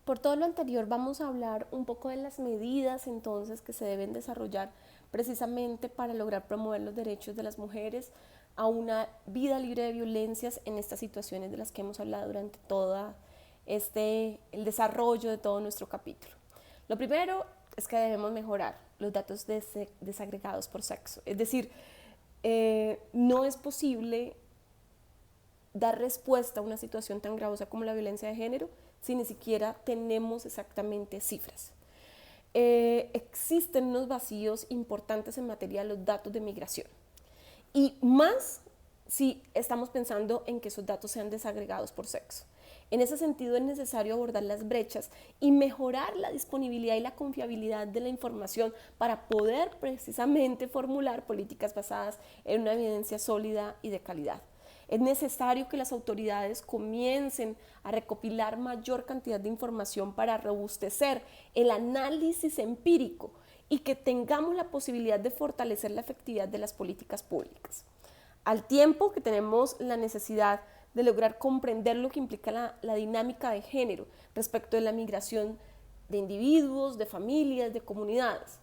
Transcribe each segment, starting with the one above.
Por todo lo anterior vamos a hablar un poco de las medidas entonces que se deben desarrollar precisamente para lograr promover los derechos de las mujeres a una vida libre de violencias en estas situaciones de las que hemos hablado durante todo el desarrollo de todo nuestro capítulo. Lo primero es que debemos mejorar los datos desagregados por sexo, es decir, no es posible dar respuesta a una situación tan gravosa como la violencia de género si ni siquiera tenemos exactamente cifras. Existen unos vacíos importantes en materia de los datos de migración y más si estamos pensando en que esos datos sean desagregados por sexo. En ese sentido es necesario abordar las brechas y mejorar la disponibilidad y la confiabilidad de la información para poder precisamente formular políticas basadas en una evidencia sólida y de calidad. Es necesario que las autoridades comiencen a recopilar mayor cantidad de información para robustecer el análisis empírico y que tengamos la posibilidad de fortalecer la efectividad de las políticas públicas. Al tiempo que tenemos la necesidad de lograr comprender lo que implica la dinámica de género respecto de la migración de individuos, de familias, de comunidades.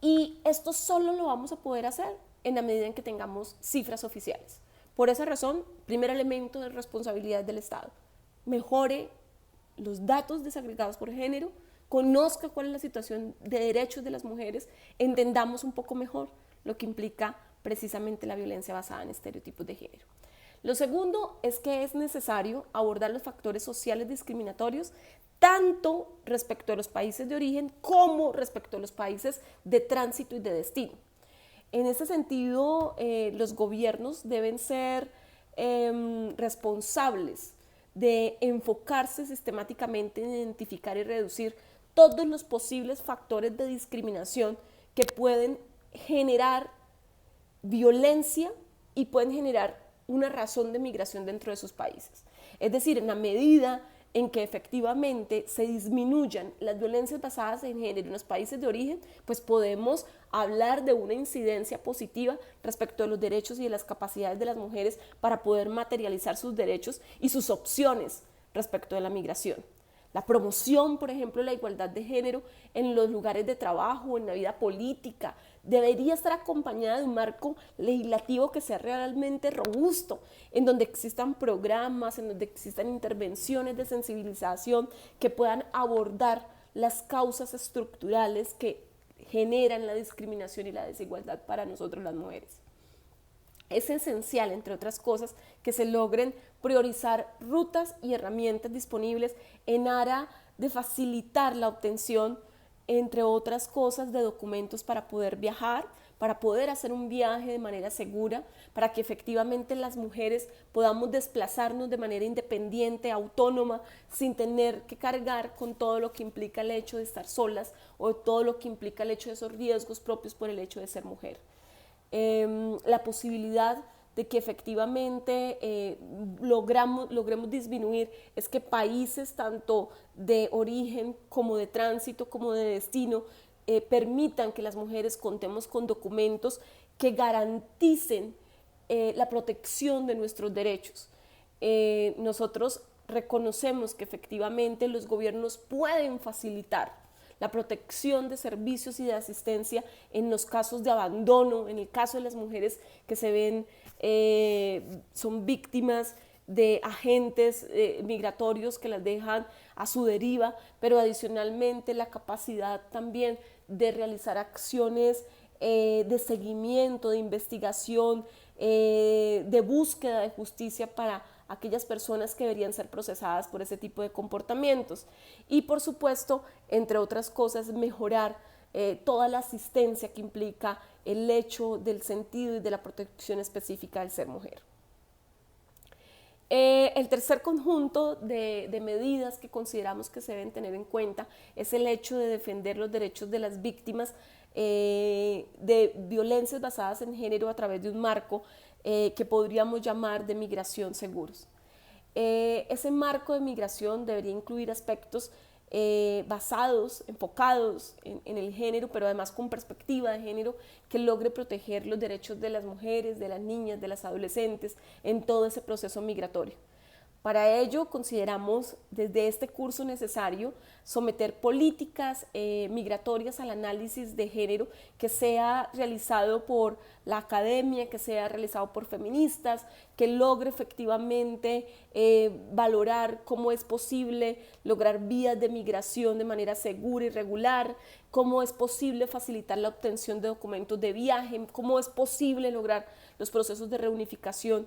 Y esto solo lo vamos a poder hacer en la medida en que tengamos cifras oficiales. Por esa razón, primer elemento de responsabilidad del Estado, mejore los datos desagregados por género, conozca cuál es la situación de derechos de las mujeres, entendamos un poco mejor lo que implica precisamente la violencia basada en estereotipos de género. Lo segundo es que es necesario abordar los factores sociales discriminatorios tanto respecto a los países de origen como respecto a los países de tránsito y de destino. En ese sentido, los gobiernos deben ser responsables de enfocarse sistemáticamente en identificar y reducir todos los posibles factores de discriminación que pueden generar violencia y pueden generar una razón de migración dentro de sus países. Es decir, en la medida en que efectivamente se disminuyan las violencias basadas en género en los países de origen, pues podemos hablar de una incidencia positiva respecto de los derechos y de las capacidades de las mujeres para poder materializar sus derechos y sus opciones respecto de la migración. La promoción, por ejemplo, de la igualdad de género en los lugares de trabajo, en la vida política, debería estar acompañada de un marco legislativo que sea realmente robusto, en donde existan programas, en donde existan intervenciones de sensibilización que puedan abordar las causas estructurales que generan la discriminación y la desigualdad para nosotros las mujeres. Es esencial, entre otras cosas, que se logren priorizar rutas y herramientas disponibles en aras de facilitar la obtención, entre otras cosas, de documentos para poder viajar, para poder hacer un viaje de manera segura, para que efectivamente las mujeres podamos desplazarnos de manera independiente, autónoma, sin tener que cargar con todo lo que implica el hecho de estar solas o todo lo que implica el hecho de esos riesgos propios por el hecho de ser mujer. La posibilidad de que efectivamente logremos disminuir es que países tanto de origen como de tránsito como de destino permitan que las mujeres contemos con documentos que garanticen la protección de nuestros derechos. Nosotros reconocemos que efectivamente los gobiernos pueden facilitar la protección de servicios y de asistencia en los casos de abandono, en el caso de las mujeres que se ven, son víctimas de agentes migratorios que las dejan a su deriva, pero adicionalmente la capacidad también de realizar acciones de seguimiento, de investigación, de búsqueda de justicia para aquellas personas que deberían ser procesadas por ese tipo de comportamientos. Y por supuesto, entre otras cosas, mejorar toda la asistencia que implica el hecho del sentido y de la protección específica del ser mujer. El tercer conjunto de medidas que consideramos que se deben tener en cuenta es el hecho de defender los derechos de las víctimas de violencias basadas en género a través de un marco que podríamos llamar de migración seguros. Ese marco de migración debería incluir aspectos basados, enfocados en el género, pero además con perspectiva de género que logre proteger los derechos de las mujeres, de las niñas, de las adolescentes en todo ese proceso migratorio. Para ello, consideramos desde este curso necesario someter políticas migratorias al análisis de género que sea realizado por la academia, que sea realizado por feministas, que logre efectivamente valorar cómo es posible lograr vías de migración de manera segura y regular, cómo es posible facilitar la obtención de documentos de viaje, cómo es posible lograr los procesos de reunificación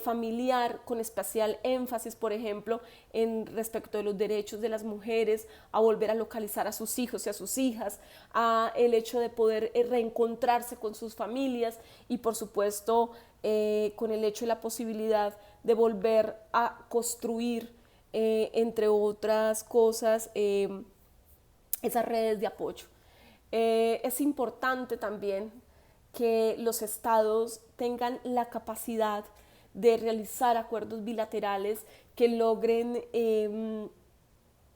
familiar con especial énfasis, por ejemplo, en respecto de los derechos de las mujeres a volver a localizar a sus hijos y a sus hijas, a el hecho de poder reencontrarse con sus familias y, por supuesto, con el hecho de la posibilidad de volver a construir, entre otras cosas, esas redes de apoyo. Es importante también que los estados tengan la capacidad de realizar acuerdos bilaterales que logren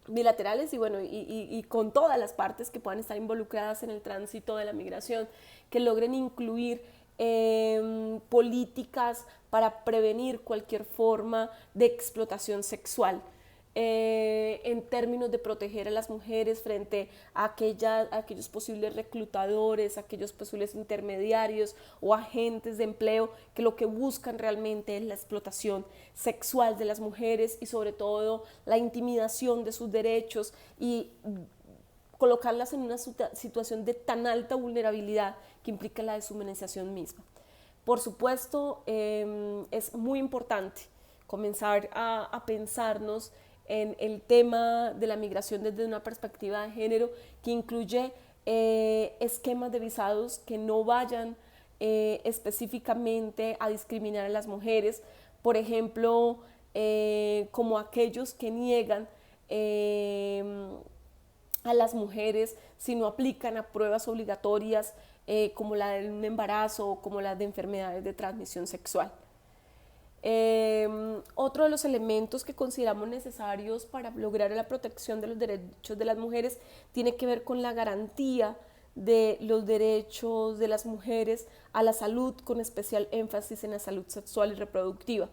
bilaterales y bueno y con todas las partes que puedan estar involucradas en el tránsito de la migración, que logren incluir políticas para prevenir cualquier forma de explotación sexual, en términos de proteger a las mujeres frente a aquellos posibles reclutadores, aquellos posibles intermediarios o agentes de empleo que lo que buscan realmente es la explotación sexual de las mujeres y sobre todo la intimidación de sus derechos y colocarlas en una situación de tan alta vulnerabilidad que implica la deshumanización misma. Por supuesto, es muy importante comenzar a pensarnos en el tema de la migración desde una perspectiva de género que incluye esquemas de visados que no vayan específicamente a discriminar a las mujeres, por ejemplo, como aquellos que niegan a las mujeres si no aplican a pruebas obligatorias como la de un embarazo o como las de enfermedades de transmisión sexual. Otro de los elementos que consideramos necesarios para lograr la protección de los derechos de las mujeres tiene que ver con la garantía de los derechos de las mujeres a la salud, con especial énfasis en la salud sexual y reproductiva.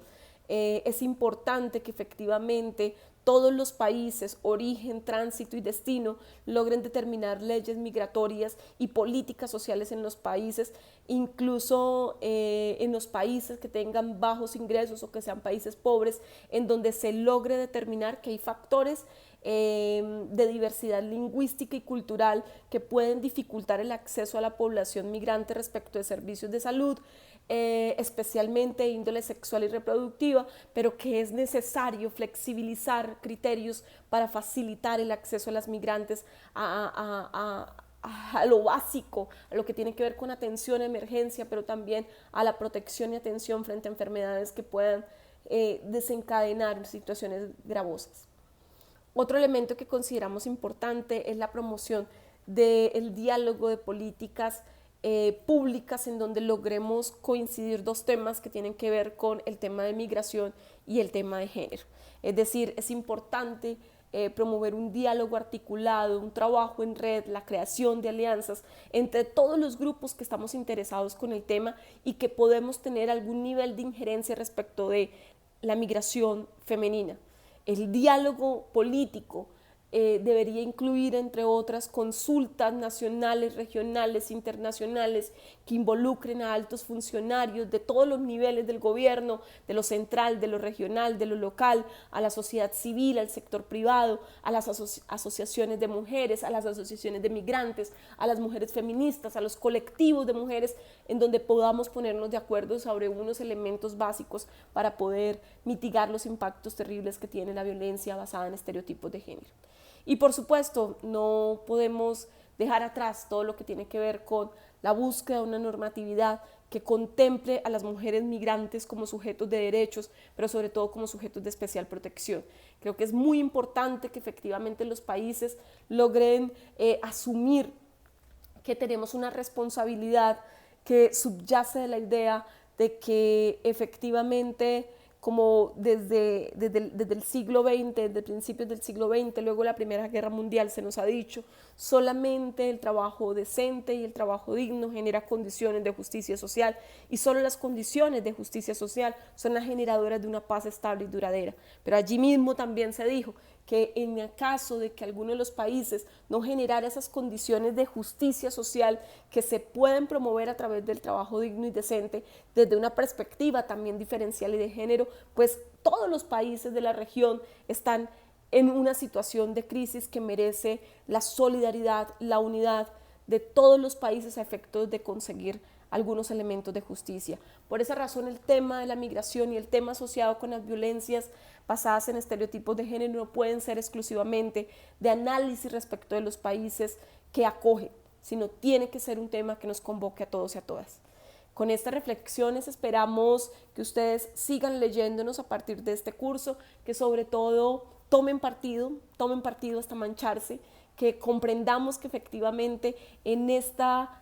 Es importante que efectivamente todos los países, origen, tránsito y destino, logren determinar leyes migratorias y políticas sociales en los países, incluso en los países que tengan bajos ingresos o que sean países pobres, en donde se logre determinar que hay factores de diversidad lingüística y cultural que pueden dificultar el acceso a la población migrante respecto de servicios de salud, especialmente de índole sexual y reproductiva, pero que es necesario flexibilizar criterios para facilitar el acceso a las migrantes a lo básico, a lo que tiene que ver con atención a emergencia, pero también a la protección y atención frente a enfermedades que puedan desencadenar situaciones gravosas. Otro elemento que consideramos importante es la promoción del diálogo de políticas públicas en donde logremos coincidir dos temas que tienen que ver con el tema de migración y el tema de género. Es decir, es importante promover un diálogo articulado, un trabajo en red, la creación de alianzas entre todos los grupos que estamos interesados con el tema y que podemos tener algún nivel de injerencia respecto de la migración femenina. El diálogo político debería incluir, entre otras, consultas nacionales, regionales, internacionales, que involucren a altos funcionarios de todos los niveles del gobierno, de lo central, de lo regional, de lo local, a la sociedad civil, al sector privado, a las asociaciones de mujeres, a las asociaciones de migrantes, a las mujeres feministas, a los colectivos de mujeres, en donde podamos ponernos de acuerdo sobre unos elementos básicos para poder mitigar los impactos terribles que tiene la violencia basada en estereotipos de género. Y por supuesto, no podemos dejar atrás todo lo que tiene que ver con la búsqueda de una normatividad que contemple a las mujeres migrantes como sujetos de derechos, pero sobre todo como sujetos de especial protección. Creo que es muy importante que efectivamente los países logren asumir que tenemos una responsabilidad que subyace de la idea de que efectivamente como desde el siglo XX, desde principios del siglo XX, luego la Primera Guerra Mundial, se nos ha dicho, solamente el trabajo decente y el trabajo digno genera condiciones de justicia social, y solo las condiciones de justicia social son las generadoras de una paz estable y duradera. Pero allí mismo también se dijo que en el caso de que alguno de los países no generara esas condiciones de justicia social que se pueden promover a través del trabajo digno y decente, desde una perspectiva también diferencial y de género, pues todos los países de la región están en una situación de crisis que merece la solidaridad, la unidad de todos los países a efectos de conseguir algunos elementos de justicia. Por esa razón, el tema de la migración y el tema asociado con las violencias basadas en estereotipos de género no pueden ser exclusivamente de análisis respecto de los países que acogen, sino tiene que ser un tema que nos convoque a todos y a todas. Con estas reflexiones esperamos que ustedes sigan leyéndonos a partir de este curso, que sobre todo tomen partido hasta mancharse, que comprendamos que efectivamente en esta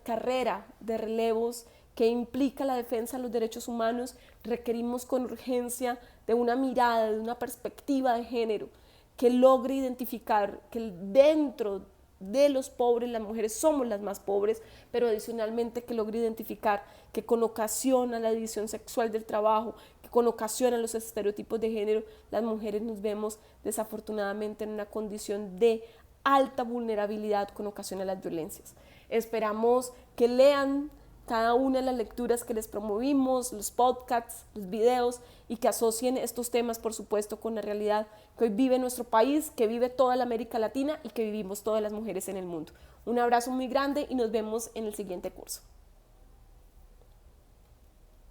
carrera de relevos que implica la defensa de los derechos humanos, requerimos con urgencia de una mirada, de una perspectiva de género que logre identificar que dentro de los pobres, las mujeres somos las más pobres, pero adicionalmente que logre identificar que con ocasión a la división sexual del trabajo, que con ocasión a los estereotipos de género, las mujeres nos vemos desafortunadamente en una condición de alta vulnerabilidad con ocasión a las violencias. Esperamos que lean cada una de las lecturas que les promovimos, los podcasts, los videos, y que asocien estos temas, por supuesto, con la realidad que hoy vive nuestro país, que vive toda la América Latina y que vivimos todas las mujeres en el mundo. Un abrazo muy grande y nos vemos en el siguiente curso.